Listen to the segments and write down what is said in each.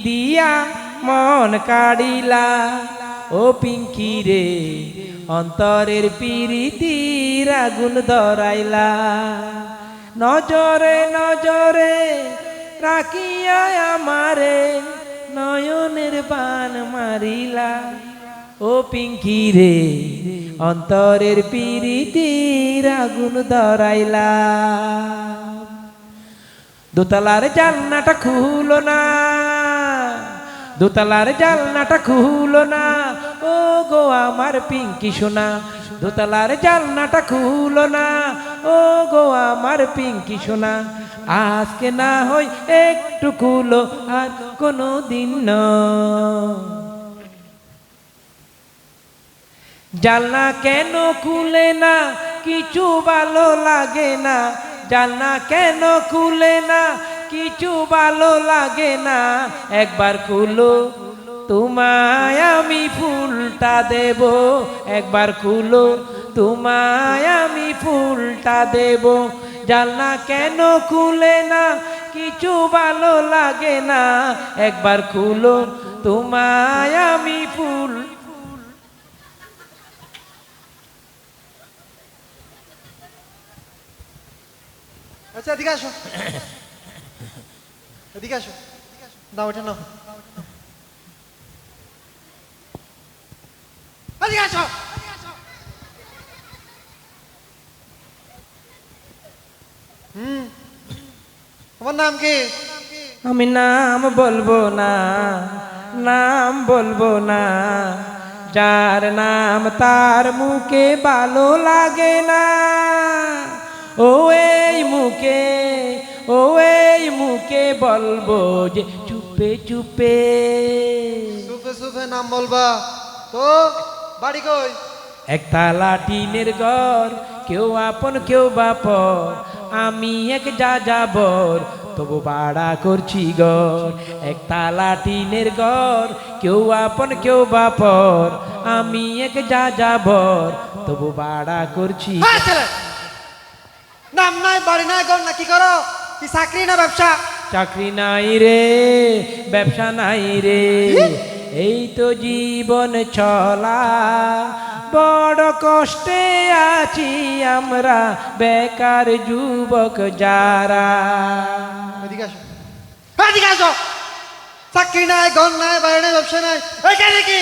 দিয়া মন কাড়িলা ও পিঙ্কি রে, অন্তরের পিরিতির আগুন ধরাইলা। নজরে নজরে রাখিয়া আমারে নয়নের বান মারিলা ও পিঙ্কি রে, অন্তরের পিরিতির আগুন ধরাইলা। দোতলার জানলাটা খুলো না, দোতলার জানলাটা খুলো না, ও গো আমার পিঙ্কি সোনা। দোতলার জানলাটা খুলো না, ও গো আমার পিঙ্কি সোনা। আজকে না হয় একটু খুলো, আর কোনো দিন নয়। জানলা কেন খুলে না, কিছু ভালো লাগে না। জানলা কেন খুলে না, কিছু ভালো লাগে না। একবার খুলো, তোমায় আমি ফুলটা দেব। একবার খুলো, তোমায় আমি ফুলটা দেব। জানলা কেন খুলে না, কিছু ভালো লাগে না। একবার খুলো, তোমায় আমি ফুল। আচ্ছা এদিকে আসো, এদিকে আসো, নাও এটা নাও, এদিকে আসো। তোমার নাম কি? আমি নাম বলবো না, নাম বলবো না। যার নাম তার মুখে ভালো লাগে না। ও এই মুখে, ও এই মুখে বলবো যে চুপে চুপে। সুফে সুফে নাম বলবা তো? বাড়ি কই? একতলা টিনের ঘর, কেউ আপন কেউ বাপর। আমি এক যা যাবর, তবু ভাড়া করছি ঘর। একতলা টিনের ঘর, কেউ আপন কেউ বাপর। আমি এক যা যাবর, তবু ভাড়া করছি। হ্যাঁ ছেলে, নাম নাই বাড়ি নাই ঘর না, কি করো? কি চাকরি না ব্যবসা? চাকরি নাই রে, ব্যবসা নাই রে, এই তো জীবন চলা। বড় কষ্টে আছি আমরা বেকার যুবক যারা। এদিকে আসো, এদিকে আসো। চাকরি নাই, ঘর নাই, বাড়ি নাই, ব্যবসা নাই, এখানে কি?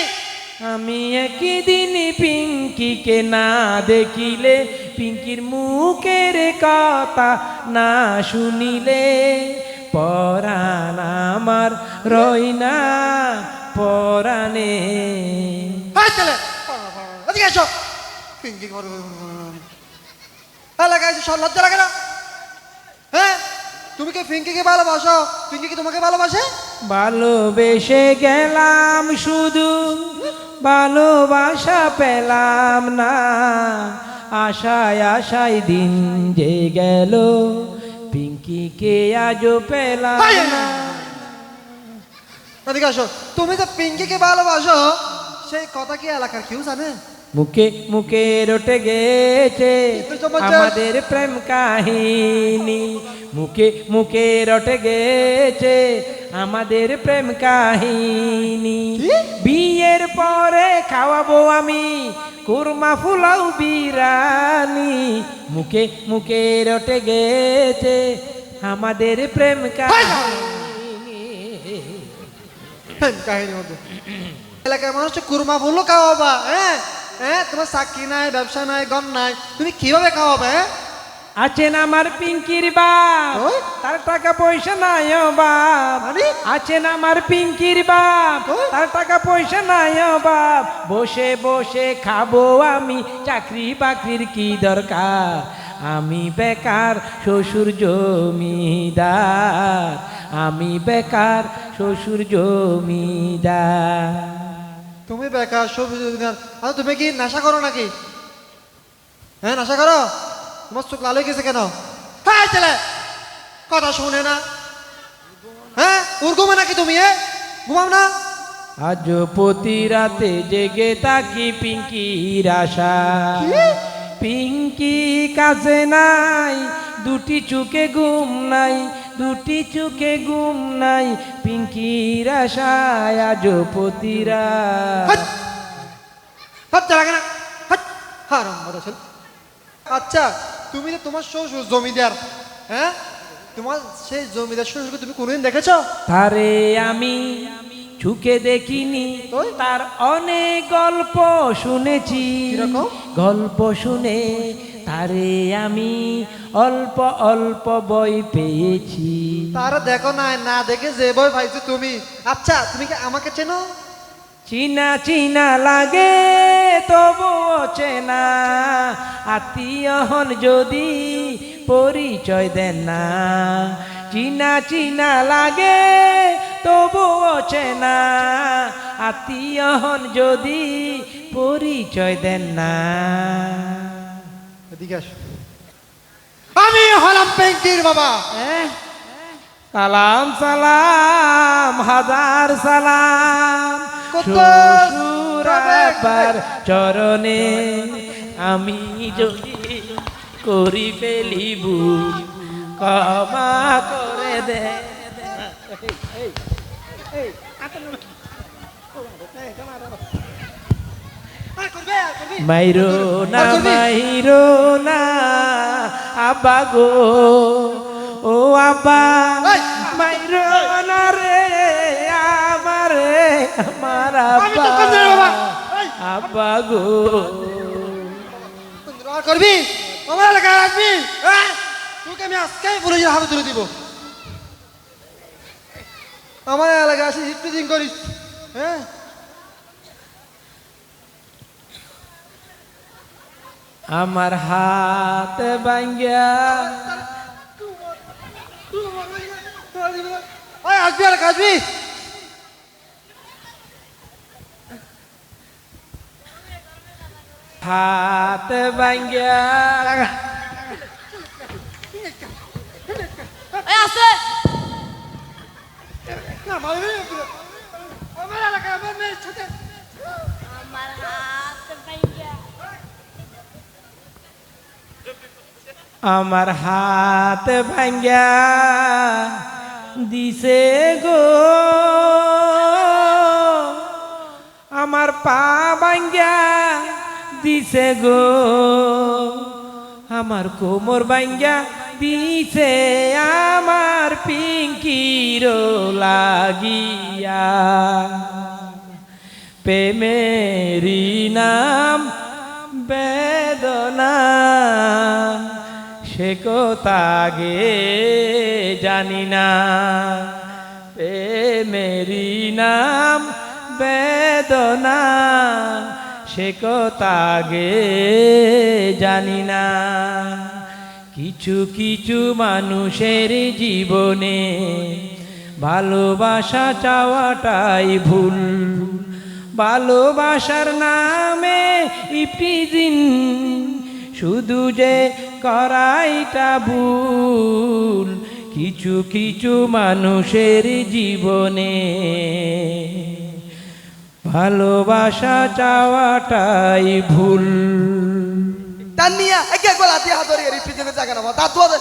আমি একই দিন পিঙ্কিকে না দেখিলে, পিঙ্কির মুখের কথা না শুনিলে, পরাণ আমার রই না পরাণে। হ্যাঁ ছেলে, এদিকে আসো। পিঙ্কি ঘর এলাকায় এসে সব লজ্জা লাগে না? হ্যাঁ, তুমি কি পিঙ্কিকে ভালোবাসো? পিঙ্কি কি তোমাকে ভালোবাসে? ভালোবেসে গেলাম শুধু, ভালোবাসা পেলাম না। আশায় আশায় দিন যে গেল, পিঙ্কিকে আজও পেলাম না। এদিকে আসো। তুমি যে পিঙ্কিকে ভালোবাসো, সেই কথা কি এলাকার কেউ জানে? মুখে মুখে রটে গেছে আমাদের প্রেম কাহিনী। মুখে মুখে রটে গেছে আমাদের প্রেম কাহিনী। বিয়ের পরে খাওয়াবো আমি কুরমা ফুলাও বিরানি। মুখে মুখে রটে গেছে আমাদের প্রেম কাহিনী। কাহিনী মতো এলাকার মানুষ কুরমা ফুলও খাওয়াবা? হ্যাঁ হ্যাঁ, তোমার চাকরি নাই, ব্যবসা নাই, ঘর নাই, তুমি কিভাবে খাওয়াবে? আছেন আমার পিঙ্কির বাপ, তার টাকা পয়সা নাই ও বাপ। আছেন আমার পিঙ্কির বাপ, তার টাকা পয়সা নাই ও বাপ। বসে বসে খাবো আমি, চাকরি বাকরির কি দরকার। আমি বেকার শ্বশুর জমিদার, আমি বেকার শ্বশুর জমিদার। তুমি বেকার সবজি। আচ্ছা তুমি কি নেশা করো নাকি? হ্যাঁ নেশা করো? তোমার চোখ লাল হয়ে গেছে কেন? হ্যাঁ ছেলে, কথা শুনে না। হ্যাঁ ঘুমে নাকি তুমি? ঘুমাও না? আজ প্রতি রাতে জেগে থাকি পিঙ্কির আশা। পিঙ্কি কাছে নাই, দুটি চোখে ঘুম নাই। দুটি চোখে ঘুম নাই পিঙ্কির আশায় আজো পতিরা হাট! হাট চালা কেনা হাট হারাম বাদা ছেলে। আচ্ছা তুমি যে তোমার শ্বশুর জমিদার, হ্যাঁ তোমার সেই জমিদার শ্বশুরকে তুমি কোনোদিন দেখেছো? তারে আমি চুকে দেখিনি, ওই? তার অনেক গল্প শুনেছি। কিরকম? গল্প শুনে তারে আমি অল্প অল্প বই পেয়েছি। তারা দেখো না, না দেখে যে বই পাইছো তুমি। আচ্ছা তুমি কি আমাকে চেনো? চিনা চিনা লাগে তবুও চেনা, আত্মীয় হন যদি পরিচয় দেন না। চিনা চিনা লাগে তবুও চেনা, আত্মীয় হন যদি পরিচয় দেন না। এদিকে আসো। আমি হলাম পিঙ্কির বাবা। সালাম সালাম হাজার সালাম কত শ্বশুর আব্বার চরণে, আমি যদি করি ফেলিব ক্ষমা করে দে। মাইরো না মাইরো না আব্বা গো, ও আব্বা মাইরো না রে আমারে, আমার আব্বা আব্বা গো। আর করবি আমার এলাকায় আসবি, হ্যাঁ? তোকে আমি আজকে পুলিশের হাতে তুলে দিব। আমার এলাকায় আসি হিটপিজিং করিস, হ্যাঁ? আমার হাত ভাঙ্গিয়া ওই আসবি এলাকা আসবি। হাত ভাঙ্গিয়া না মারবি আমার এলাকায় আমার মেয়ের সাথে আমার হাত ভাঙ্গা দিছে গো, আমার পা ভাঙ্গা দিছে গো, আমার কোমর ভাঙ্গা দিছে আমার পিঙ্কির লাগিয়া। প্রেমেরি নাম বেদনা, সে কোথাগে জানি না। প্রেমেরি নাম বেদনা, সে কোথাগে জানি না। কিছু কিছু মানুষের জীবনে ভালোবাসা চাওয়াটাই ভুল। ভালোবাসার নামে ইপ্রিজিন শুধু যে করাইটা ভুল। কিছু কিছু মানুষের জীবনে ভালোবাসা চাওয়াটাই ভুল। Tania, é que agora tem a dor e ele pedindo de agarrar, tá toda.